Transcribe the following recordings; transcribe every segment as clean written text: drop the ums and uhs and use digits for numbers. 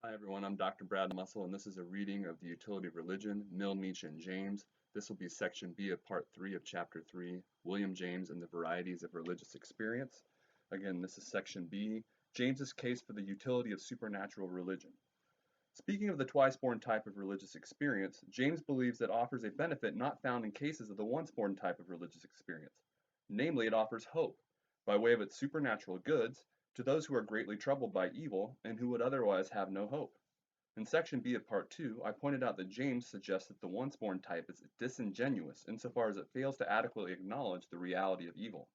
Hi everyone, I'm Dr. Brad Musil, and this is a reading of The Utility of Religion, Mill, Nietzsche, and James. This will be section B of part 3 of chapter 3, William James and the Varieties of Religious Experience. Again, this is section B, James's case for the utility of supernatural religion. Speaking of the twice-born type of religious experience, James believes it offers a benefit not found in cases of the once-born type of religious experience. Namely, it offers hope, by way of its supernatural goods, to those who are greatly troubled by evil and who would otherwise have no hope. In section B of part 2, I pointed out that James suggests that the once-born type is disingenuous insofar as it fails to adequately acknowledge the reality of evil.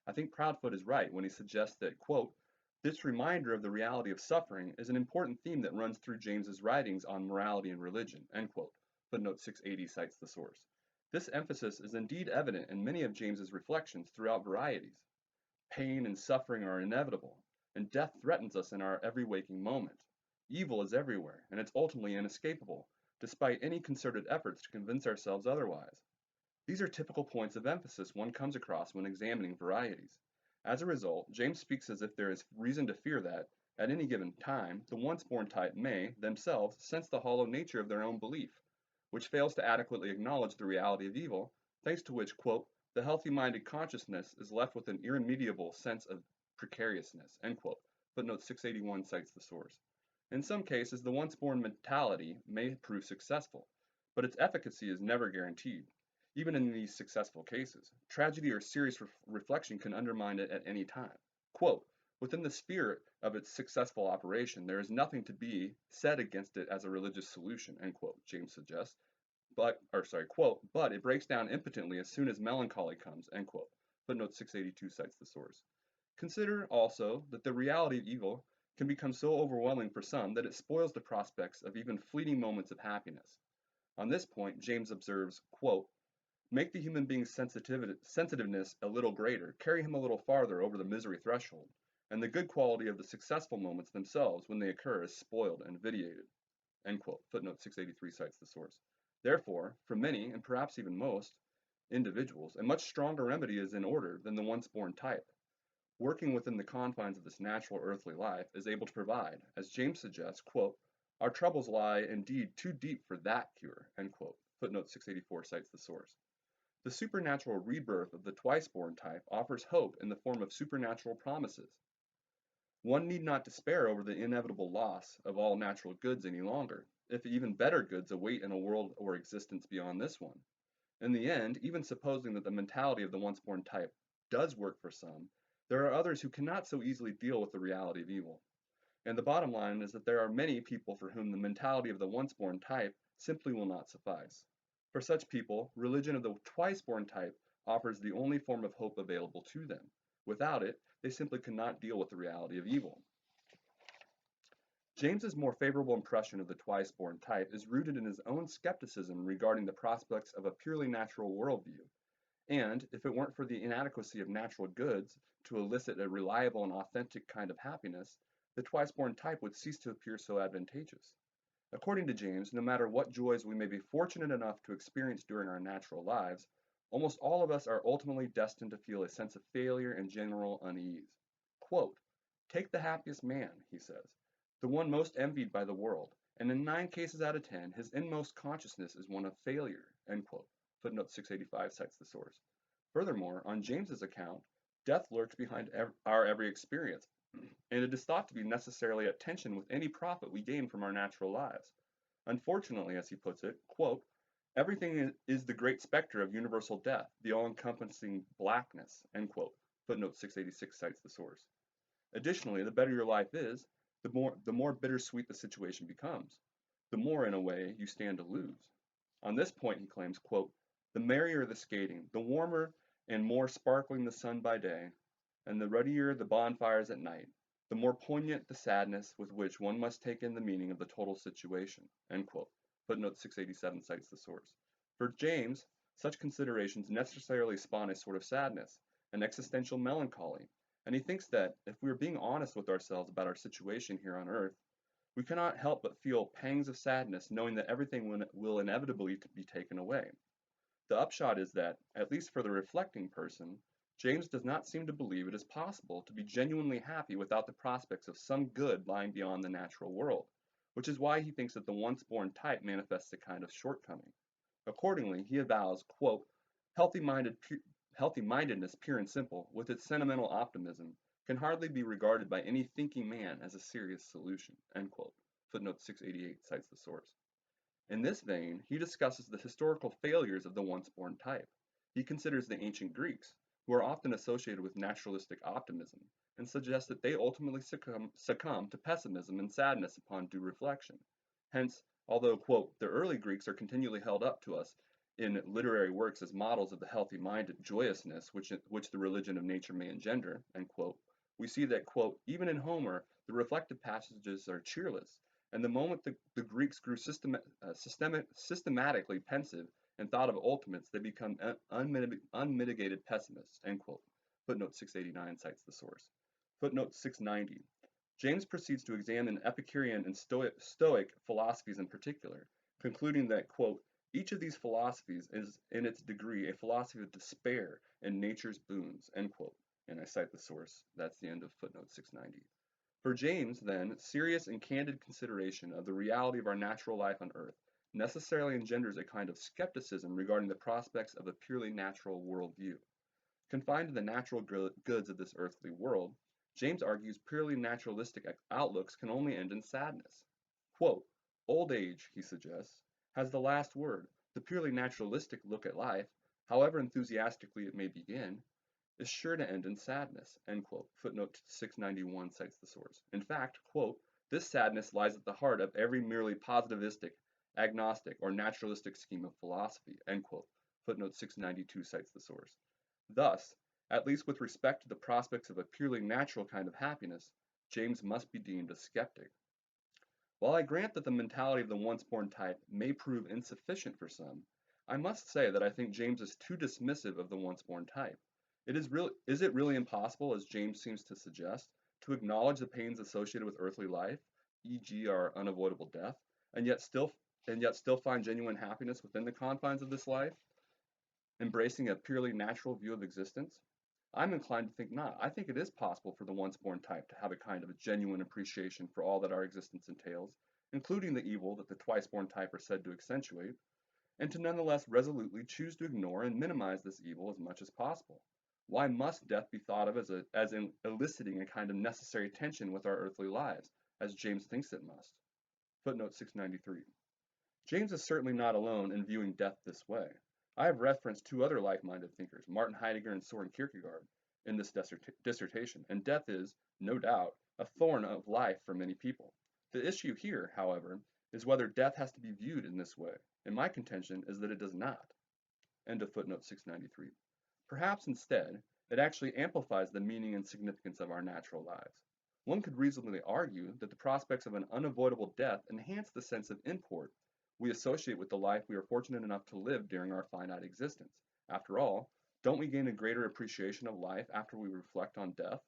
I think Proudfoot is right when he suggests that, quote, this reminder of the reality of suffering is an important theme that runs through James's writings on morality and religion, end quote. Footnote 680 cites the source. This emphasis is indeed evident in many of James's reflections throughout Varieties. Pain and suffering are inevitable, and death threatens us in our every waking moment. Evil is everywhere, and it's ultimately inescapable, despite any concerted efforts to convince ourselves otherwise. These are typical points of emphasis one comes across when examining Varieties. As a result, James speaks as if there is reason to fear that, at any given time, the once-born type may, themselves, sense the hollow nature of their own belief, which fails to adequately acknowledge the reality of evil, thanks to which, quote, the healthy-minded consciousness is left with an irremediable sense of precariousness, end quote. Footnote 681 cites the source. In some cases, the once-born mentality may prove successful, but its efficacy is never guaranteed. Even in these successful cases, tragedy or serious reflection can undermine it at any time. Quote, within the sphere of its successful operation, there is nothing to be said against it as a religious solution, end quote, James suggests. Quote, but it breaks down impotently as soon as melancholy comes, end quote. Footnote 682 cites the source. Consider also that the reality of evil can become so overwhelming for some that it spoils the prospects of even fleeting moments of happiness. On this point, James observes, quote, make the human being's sensitiveness a little greater, carry him a little farther over the misery threshold, and the good quality of the successful moments themselves when they occur is spoiled and vitiated. End quote. Footnote 683 cites the source. Therefore, for many, and perhaps even most, individuals, a much stronger remedy is in order than the once-born type. Working within the confines of this natural earthly life is able to provide, as James suggests, quote, our troubles lie indeed too deep for that cure, end quote. Footnote 684 cites the source. The supernatural rebirth of the twice-born type offers hope in the form of supernatural promises. One need not despair over the inevitable loss of all natural goods any longer, if even better goods await in a world or existence beyond this one. In the end, even supposing that the mentality of the once-born type does work for some, there are others who cannot so easily deal with the reality of evil. And the bottom line is that there are many people for whom the mentality of the once-born type simply will not suffice. For such people, religion of the twice-born type offers the only form of hope available to them. Without it, they simply cannot deal with the reality of evil. James's more favorable impression of the twice-born type is rooted in his own skepticism regarding the prospects of a purely natural worldview. And, if it weren't for the inadequacy of natural goods to elicit a reliable and authentic kind of happiness, the twice-born type would cease to appear so advantageous. According to James, no matter what joys we may be fortunate enough to experience during our natural lives, almost all of us are ultimately destined to feel a sense of failure and general unease. Quote, take the happiest man, he says, the one most envied by the world, and in 9 cases out of 10, his inmost consciousness is one of failure, end quote. Footnote 685 cites the source. Furthermore, on James's account, death lurks behind our every experience, and it is thought to be necessarily at tension with any profit we gain from our natural lives. Unfortunately, as he puts it, quote, everything is the great specter of universal death, the all-encompassing blackness, end quote. Footnote 686 cites the source. Additionally, the better your life is, the more bittersweet the situation becomes, the more, in a way, you stand to lose. On this point, he claims, quote, the merrier the skating, the warmer and more sparkling the sun by day, and the ruddier the bonfires at night, the more poignant the sadness with which one must take in the meaning of the total situation, end quote. Footnote 687 cites the source. For James, such considerations necessarily spawn a sort of sadness, an existential melancholy, and he thinks that, if we are being honest with ourselves about our situation here on earth, we cannot help but feel pangs of sadness knowing that everything will inevitably be taken away. The upshot is that, at least for the reflecting person, James does not seem to believe it is possible to be genuinely happy without the prospects of some good lying beyond the natural world, which is why he thinks that the once-born type manifests a kind of shortcoming. Accordingly, he avows, quote, healthy-mindedness pure and simple, with its sentimental optimism, can hardly be regarded by any thinking man as a serious solution, end quote. Footnote 688 cites the source. In this vein, he discusses the historical failures of the once-born type. He considers the ancient Greeks, who are often associated with naturalistic optimism, and suggests that they ultimately succumb to pessimism and sadness upon due reflection. Hence, although, quote, the early Greeks are continually held up to us in literary works as models of the healthy-minded joyousness which the religion of nature may engender, end quote, we see that, quote, even in Homer, the reflective passages are cheerless, and the moment the Greeks grew systematically pensive and thought of ultimates, they become unmitigated pessimists, end quote. Footnote 689 cites the source. Footnote 690. James proceeds to examine Epicurean and Stoic philosophies in particular, concluding that, quote, each of these philosophies is in its degree a philosophy of despair and nature's boons, end quote. And I cite the source. That's the end of footnote 690. For James, then, serious and candid consideration of the reality of our natural life on earth necessarily engenders a kind of skepticism regarding the prospects of a purely natural worldview. Confined to the natural goods of this earthly world, James argues purely naturalistic outlooks can only end in sadness. Quote, old age, he suggests, has the last word. The purely naturalistic look at life, however enthusiastically it may begin, is sure to end in sadness, end quote. Footnote 691 cites the source. In fact, quote, this sadness lies at the heart of every merely positivistic, agnostic, or naturalistic scheme of philosophy, end quote. Footnote 692 cites the source. Thus, at least with respect to the prospects of a purely natural kind of happiness, James must be deemed a skeptic. While I grant that the mentality of the once-born type may prove insufficient for some, I must say that I think James is too dismissive of the once-born type. Is it really impossible, as James seems to suggest, to acknowledge the pains associated with earthly life, e.g. our unavoidable death, and yet still find genuine happiness within the confines of this life, embracing a purely natural view of existence? I'm inclined to think not. I think it is possible for the once-born type to have a kind of a genuine appreciation for all that our existence entails, including the evil that the twice-born type are said to accentuate, and to nonetheless resolutely choose to ignore and minimize this evil as much as possible. Why must death be thought of as eliciting a kind of necessary tension with our earthly lives, as James thinks it must? Footnote 693. James is certainly not alone in viewing death this way. I have referenced two other like-minded thinkers, Martin Heidegger and Soren Kierkegaard, in this dissertation, and death is, no doubt, a thorn of life for many people. The issue here, however, is whether death has to be viewed in this way, and my contention is that it does not. End of footnote 693. Perhaps instead, it actually amplifies the meaning and significance of our natural lives. One could reasonably argue that the prospects of an unavoidable death enhance the sense of import we associate with the life we are fortunate enough to live during our finite existence. After all, don't we gain a greater appreciation of life after we reflect on death?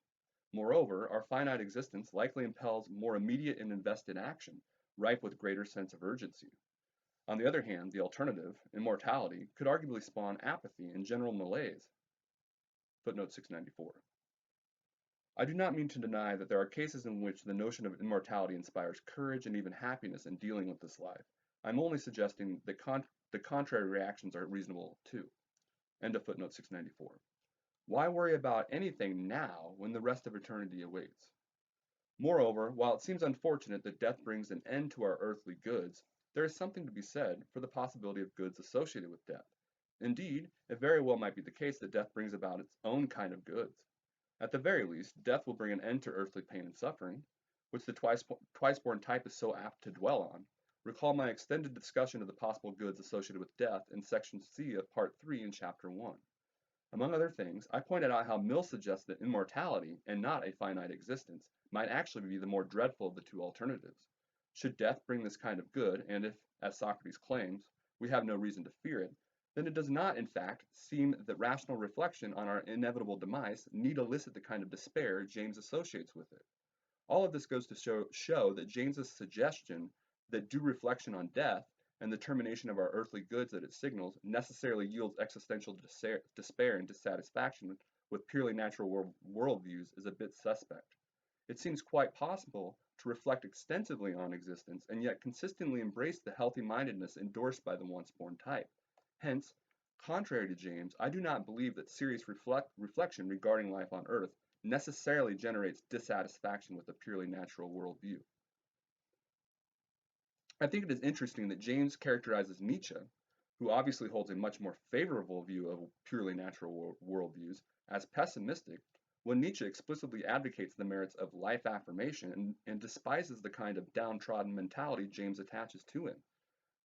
Moreover, our finite existence likely impels more immediate and invested action, ripe with greater sense of urgency. On the other hand, the alternative, immortality, could arguably spawn apathy and general malaise. Footnote 694. I do not mean to deny that there are cases in which the notion of immortality inspires courage and even happiness in dealing with this life. I'm only suggesting that the contrary reactions are reasonable too. End of footnote 694. Why worry about anything now when the rest of eternity awaits? Moreover, while it seems unfortunate that death brings an end to our earthly goods, there is something to be said for the possibility of goods associated with death. Indeed, it very well might be the case that death brings about its own kind of goods. At the very least, death will bring an end to earthly pain and suffering, which the twice-born type is so apt to dwell on. Recall my extended discussion of the possible goods associated with death in section C of part 3 in chapter 1. Among other things, I pointed out how Mill suggests that immortality, and not a finite existence, might actually be the more dreadful of the two alternatives. Should death bring this kind of good, and if, as Socrates claims, we have no reason to fear it, then it does not, in fact, seem that rational reflection on our inevitable demise need elicit the kind of despair James associates with it. All of this goes to show that James's suggestion that due reflection on death and the termination of our earthly goods that it signals necessarily yields existential despair and dissatisfaction with purely natural worldviews is a bit suspect. It seems quite possible to reflect extensively on existence and yet consistently embrace the healthy-mindedness endorsed by the once-born type. Hence, contrary to James, I do not believe that serious reflection regarding life on Earth necessarily generates dissatisfaction with a purely natural worldview. I think it is interesting that James characterizes Nietzsche, who obviously holds a much more favorable view of purely natural worldviews, as pessimistic, when Nietzsche explicitly advocates the merits of life affirmation and despises the kind of downtrodden mentality James attaches to him.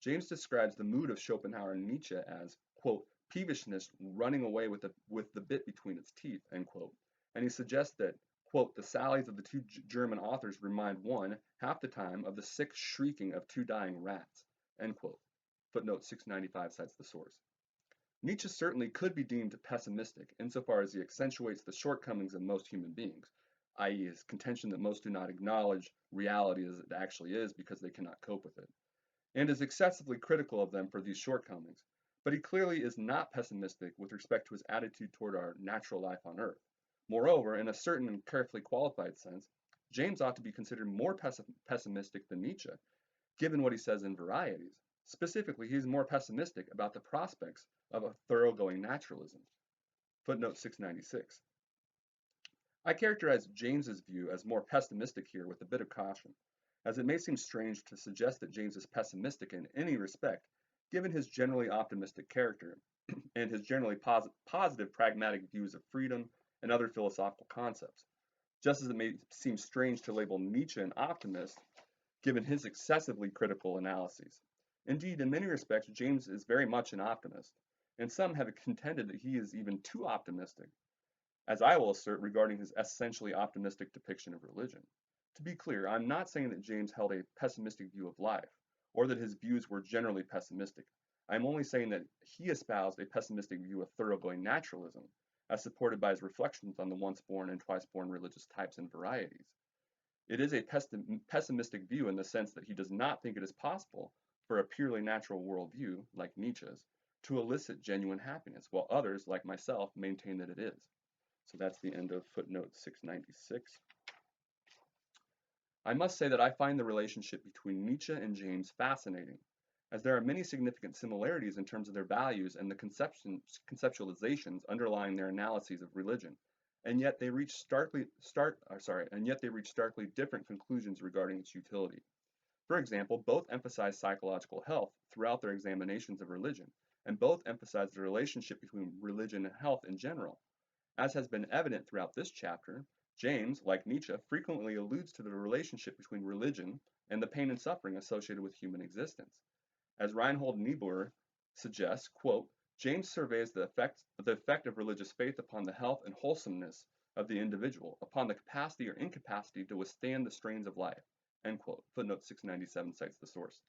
James describes the mood of Schopenhauer and Nietzsche as, quote, peevishness running away with the bit between its teeth, end quote. And he suggests that, quote, the sallies of the two German authors remind one, half the time, of the sick shrieking of two dying rats, end quote. Footnote 695 cites the source. Nietzsche certainly could be deemed pessimistic insofar as he accentuates the shortcomings of most human beings, i.e. his contention that most do not acknowledge reality as it actually is because they cannot cope with it, and is excessively critical of them for these shortcomings. But he clearly is not pessimistic with respect to his attitude toward our natural life on Earth. Moreover, in a certain and carefully qualified sense, James ought to be considered more pessimistic than Nietzsche, given what he says in Varieties. Specifically, he is more pessimistic about the prospects of a thoroughgoing naturalism. Footnote 696. I characterize James's view as more pessimistic here with a bit of caution, as it may seem strange to suggest that James is pessimistic in any respect, given his generally optimistic character and his generally positive pragmatic views of freedom and other philosophical concepts, just as it may seem strange to label Nietzsche an optimist, given his excessively critical analyses. Indeed, in many respects, James is very much an optimist, and some have contended that he is even too optimistic, as I will assert regarding his essentially optimistic depiction of religion. To be clear, I'm not saying that James held a pessimistic view of life, or that his views were generally pessimistic. I'm only saying that he espoused a pessimistic view of thoroughgoing naturalism, as supported by his reflections on the once-born and twice-born religious types and varieties. It is a pessimistic view in the sense that he does not think it is possible for a purely natural worldview, like Nietzsche's, to elicit genuine happiness, while others, like myself, maintain that it is. So that's the end of footnote 696. I must say that I find the relationship between Nietzsche and James fascinating, as there are many significant similarities in terms of their values and the conceptualizations underlying their analyses of religion, and yet they reach starkly different conclusions regarding its utility. For example, both emphasize psychological health throughout their examinations of religion, and both emphasize the relationship between religion and health in general. As has been evident throughout this chapter, James, like Nietzsche, frequently alludes to the relationship between religion and the pain and suffering associated with human existence. As Reinhold Niebuhr suggests, quote, James surveys the effect of religious faith upon the health and wholesomeness of the individual, upon the capacity or incapacity to withstand the strains of life, end quote. Footnote 697 cites the source.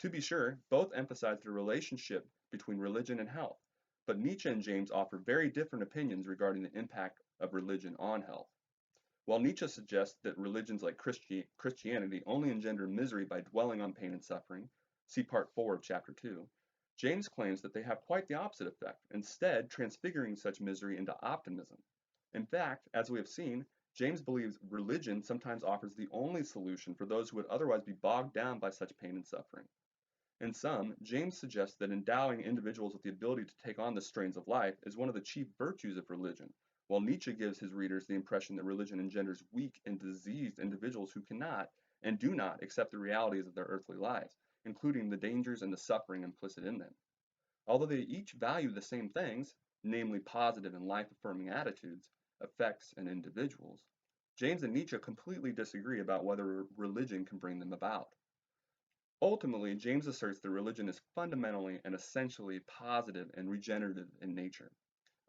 To be sure, both emphasize the relationship between religion and health, but Nietzsche and James offer very different opinions regarding the impact of religion on health. While Nietzsche suggests that religions like Christianity only engender misery by dwelling on pain and suffering, see part 4 of chapter 2, James claims that they have quite the opposite effect, instead transfiguring such misery into optimism. In fact, as we have seen, James believes religion sometimes offers the only solution for those who would otherwise be bogged down by such pain and suffering. In sum, James suggests that endowing individuals with the ability to take on the strains of life is one of the chief virtues of religion, while Nietzsche gives his readers the impression that religion engenders weak and diseased individuals who cannot and do not accept the realities of their earthly lives, including the dangers and the suffering implicit in them. Although they each value the same things, namely positive and life-affirming attitudes, effects, and individuals, James and Nietzsche completely disagree about whether religion can bring them about. Ultimately, James asserts that religion is fundamentally and essentially positive and regenerative in nature.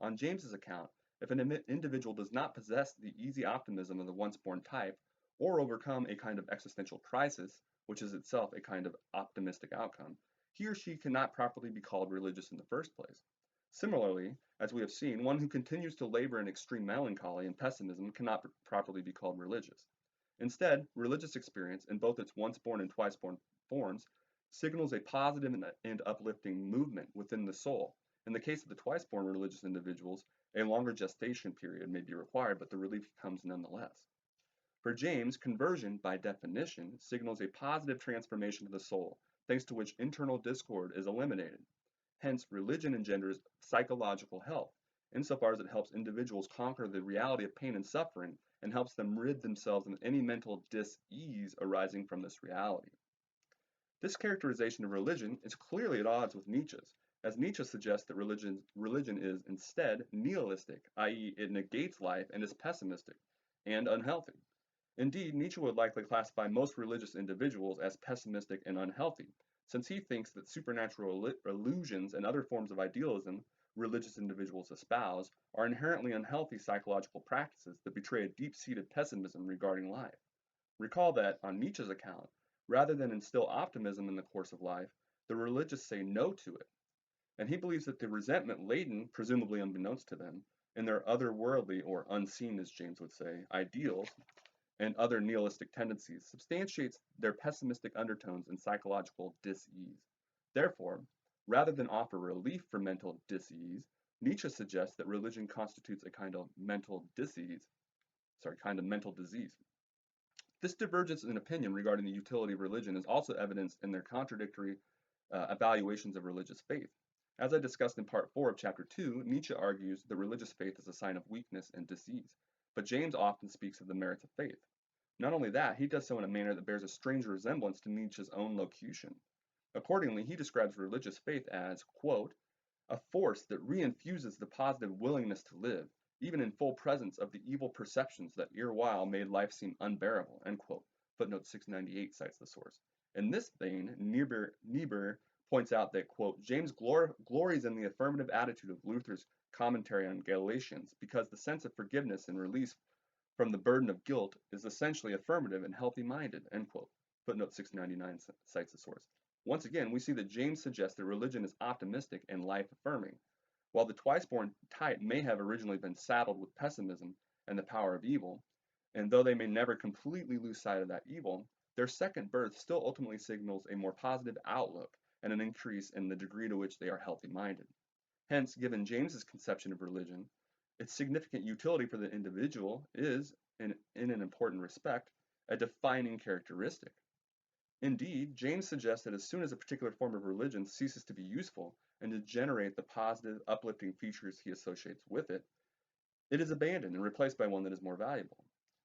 On James's account, if an individual does not possess the easy optimism of the once-born type, or overcome a kind of existential crisis, which is itself a kind of optimistic outcome, he or she cannot properly be called religious in the first place. Similarly, as we have seen, one who continues to labor in extreme melancholy and pessimism cannot properly be called religious. Instead, religious experience, in both its once-born and twice-born forms, signals a positive and uplifting movement within the soul. In the case of the twice-born religious individuals, a longer gestation period may be required, but the relief comes nonetheless. For James, conversion, by definition, signals a positive transformation of the soul, thanks to which internal discord is eliminated. Hence, religion engenders psychological health, insofar as it helps individuals conquer the reality of pain and suffering and helps them rid themselves of any mental dis-ease arising from this reality. This characterization of religion is clearly at odds with Nietzsche's, as Nietzsche suggests that religion is instead nihilistic, i.e., it negates life and is pessimistic and unhealthy. Indeed, Nietzsche would likely classify most religious individuals as pessimistic and unhealthy, since he thinks that supernatural illusions and other forms of idealism religious individuals espouse are inherently unhealthy psychological practices that betray a deep-seated pessimism regarding life. Recall that, on Nietzsche's account, rather than instill optimism in the course of life, the religious say no to it, and he believes that the resentment laden, presumably unbeknownst to them, in their otherworldly, or unseen as James would say, ideals, and other nihilistic tendencies substantiates their pessimistic undertones and psychological dis-ease. Therefore, rather than offer relief for mental dis-ease, Nietzsche suggests that religion constitutes a kind of mental disease. This divergence in opinion regarding the utility of religion is also evidenced in their contradictory evaluations of religious faith. As I discussed in part 4 of chapter 2, Nietzsche argues that religious faith is a sign of weakness and disease, but James often speaks of the merits of faith. Not only that, he does so in a manner that bears a strange resemblance to Nietzsche's own locution. Accordingly, he describes religious faith as, quote, a force that reinfuses the positive willingness to live, even in full presence of the evil perceptions that erewhile made life seem unbearable, end quote. Footnote 698 cites the source. In this vein, Niebuhr points out that, quote, James glories in the affirmative attitude of Luther's commentary on Galatians because the sense of forgiveness and release from the burden of guilt is essentially affirmative and healthy-minded, end quote. Footnote 699 cites the source. Once again, we see that James suggests that religion is optimistic and life-affirming. While the twice-born type may have originally been saddled with pessimism and the power of evil, and though they may never completely lose sight of that evil, their second birth still ultimately signals a more positive outlook and an increase in the degree to which they are healthy-minded. Hence, given James's conception of religion, its significant utility for the individual is, in an important respect, a defining characteristic. Indeed, James suggests that as soon as a particular form of religion ceases to be useful and to generate the positive, uplifting features he associates with it, it is abandoned and replaced by one that is more valuable.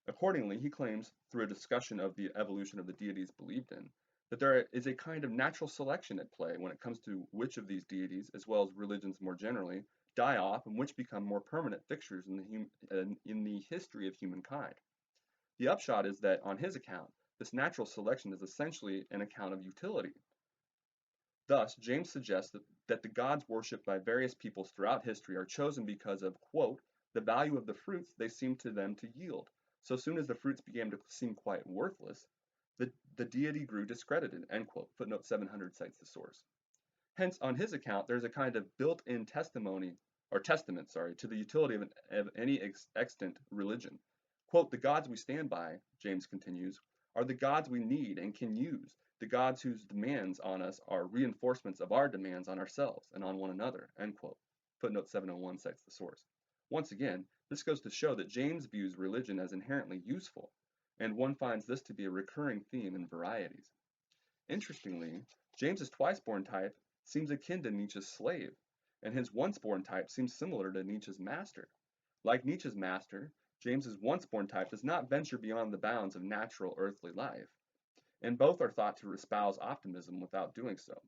Accordingly, he claims, through a discussion of the evolution of the deities believed in, that there is a kind of natural selection at play when it comes to which of these deities, as well as religions more generally, die off and which become more permanent fixtures in the history of humankind. The upshot is that, on his account, this natural selection is essentially an account of utility. Thus, James suggests that the gods worshipped by various peoples throughout history are chosen because of, quote, the value of the fruits they seem to them to yield. So soon as the fruits began to seem quite worthless, the deity grew discredited, end quote. Footnote 700 cites the source. Hence, on his account, there's a kind of built-in testament to the utility of any extant religion. Quote, the gods we stand by, James continues, are the gods we need and can use, the gods whose demands on us are reinforcements of our demands on ourselves and on one another, end quote. Footnote 701 cites the source. Once again, this goes to show that James views religion as inherently useful, and one finds this to be a recurring theme in Varieties. Interestingly, James's twice-born type seems akin to Nietzsche's slave, and his once-born type seems similar to Nietzsche's master. Like Nietzsche's master, James's once-born type does not venture beyond the bounds of natural earthly life, and both are thought to espouse optimism without doing so.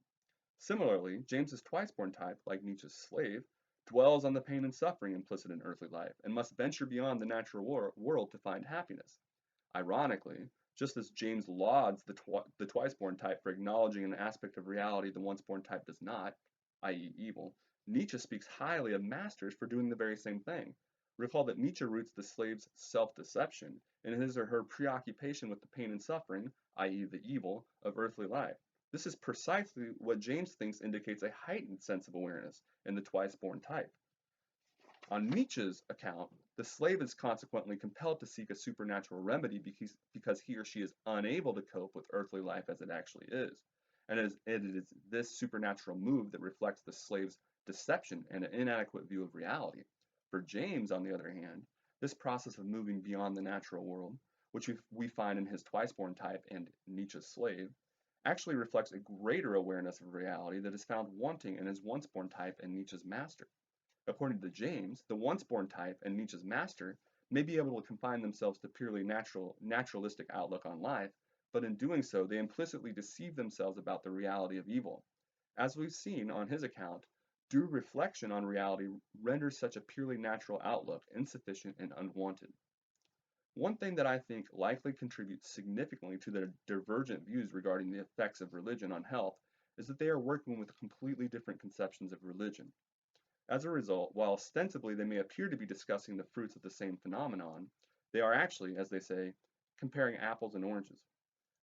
Similarly, James's twice-born type, like Nietzsche's slave, dwells on the pain and suffering implicit in earthly life, and must venture beyond the natural world to find happiness. Ironically, just as James lauds the twice-born type for acknowledging an aspect of reality the once-born type does not, i.e. evil, Nietzsche speaks highly of masters for doing the very same thing. Recall that Nietzsche roots the slave's self-deception in his or her preoccupation with the pain and suffering, i.e. the evil, of earthly life. This is precisely what James thinks indicates a heightened sense of awareness in the twice-born type. On Nietzsche's account, the slave is consequently compelled to seek a supernatural remedy because he or she is unable to cope with earthly life as it actually is. And it is this supernatural move that reflects the slave's deception and an inadequate view of reality. For James, on the other hand, this process of moving beyond the natural world which we find in his twice-born type and Nietzsche's slave, actually reflects a greater awareness of reality that is found wanting in his once-born type and Nietzsche's master. According to James, the once-born type and Nietzsche's master may be able to confine themselves to purely naturalistic outlook on life, but in doing so, they implicitly deceive themselves about the reality of evil. As we've seen on his account, due reflection on reality renders such a purely natural outlook insufficient and unwanted. One thing that I think likely contributes significantly to their divergent views regarding the effects of religion on health is that they are working with completely different conceptions of religion. As a result, while ostensibly they may appear to be discussing the fruits of the same phenomenon, they are actually, as they say, comparing apples and oranges.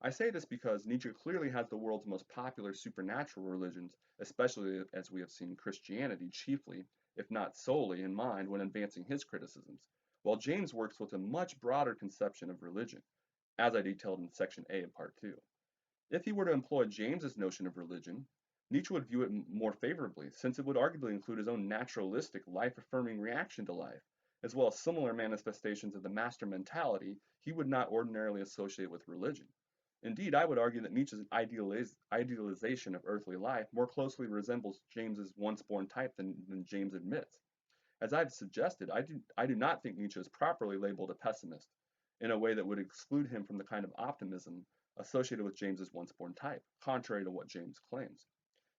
I say this because Nietzsche clearly has the world's most popular supernatural religions, especially as we have seen Christianity chiefly, if not solely, in mind when advancing his criticisms, while James works with a much broader conception of religion, as I detailed in section A of part 2. If he were to employ James's notion of religion, Nietzsche would view it more favorably, since it would arguably include his own naturalistic, life-affirming reaction to life, as well as similar manifestations of the master mentality he would not ordinarily associate with religion. Indeed, I would argue that Nietzsche's idealization of earthly life more closely resembles James's once-born type than James admits. As I've suggested, I do not think Nietzsche is properly labeled a pessimist, in a way that would exclude him from the kind of optimism associated with James's once-born type, contrary to what James claims.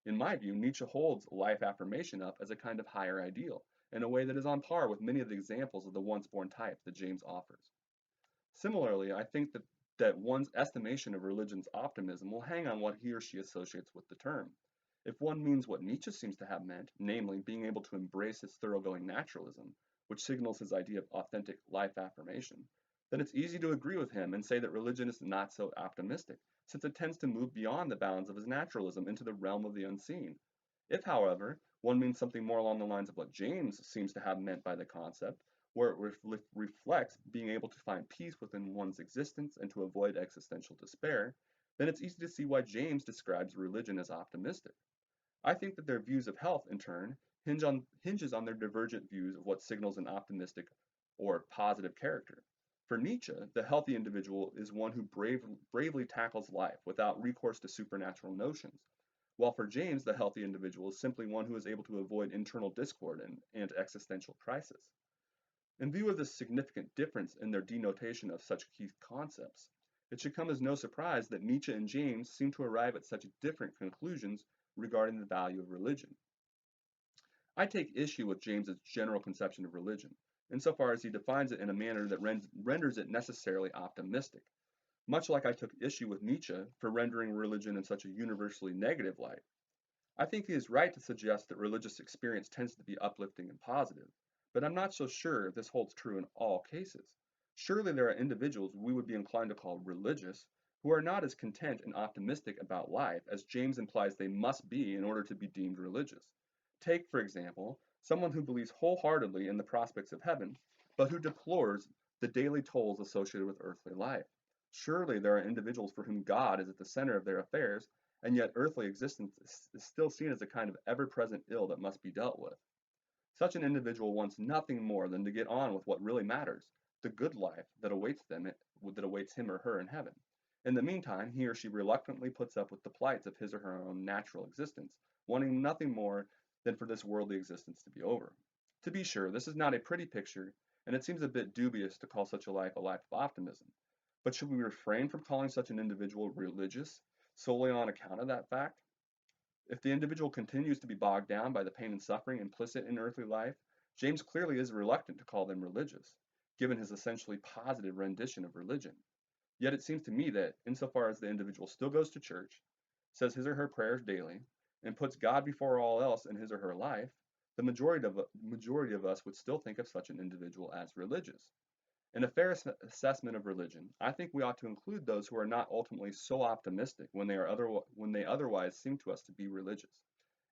In my view, Nietzsche holds life affirmation up as a kind of higher ideal, in a way that is on par with many of the examples of the once-born type that James offers. Similarly, I think that one's estimation of religion's optimism will hang on what he or she associates with the term. If one means what Nietzsche seems to have meant, namely being able to embrace his thoroughgoing naturalism, which signals his idea of authentic life affirmation, then it's easy to agree with him and say that religion is not so optimistic, since it tends to move beyond the bounds of his naturalism into the realm of the unseen. If, however, one means something more along the lines of what James seems to have meant by the concept, where it reflects being able to find peace within one's existence and to avoid existential despair, then it's easy to see why James describes religion as optimistic. I think that their views of health, in turn, hinges on their divergent views of what signals an optimistic or positive character. For Nietzsche, the healthy individual is one who bravely tackles life without recourse to supernatural notions, while for James, the healthy individual is simply one who is able to avoid internal discord and existential crisis. In view of this significant difference in their denotation of such key concepts, it should come as no surprise that Nietzsche and James seem to arrive at such different conclusions regarding the value of religion. I take issue with James's general conception of religion, insofar as he defines it in a manner that renders it necessarily optimistic, much like I took issue with Nietzsche for rendering religion in such a universally negative light. I think he is right to suggest that religious experience tends to be uplifting and positive, but I'm not so sure this holds true in all cases. Surely there are individuals we would be inclined to call religious who are not as content and optimistic about life as James implies they must be in order to be deemed religious. Take, for example, someone who believes wholeheartedly in the prospects of heaven, but who deplores the daily tolls associated with earthly life. Surely there are individuals for whom God is at the center of their affairs, and yet earthly existence is still seen as a kind of ever-present ill that must be dealt with. Such an individual wants nothing more than to get on with what really matters, the good life that awaits him or her in heaven. In the meantime, he or she reluctantly puts up with the plights of his or her own natural existence, wanting nothing more than for this worldly existence to be over. To be sure, this is not a pretty picture, and it seems a bit dubious to call such a life of optimism. But should we refrain from calling such an individual religious solely on account of that fact? If the individual continues to be bogged down by the pain and suffering implicit in earthly life, James clearly is reluctant to call them religious, given his essentially positive rendition of religion. Yet it seems to me that, insofar as the individual still goes to church, says his or her prayers daily, and puts God before all else in his or her life, the majority of us would still think of such an individual as religious. In a fair assessment of religion, I think we ought to include those who are not ultimately so optimistic when they otherwise seem to us to be religious.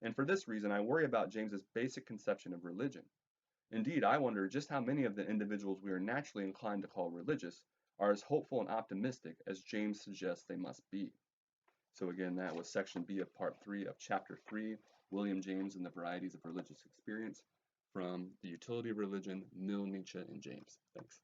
And for this reason, I worry about James's basic conception of religion. Indeed, I wonder just how many of the individuals we are naturally inclined to call religious are as hopeful and optimistic as James suggests they must be. So again, that was section B of part 3 of chapter 3, William James and the Varieties of Religious Experience, from The Utility of Religion, Mill, Nietzsche, and James. Thanks.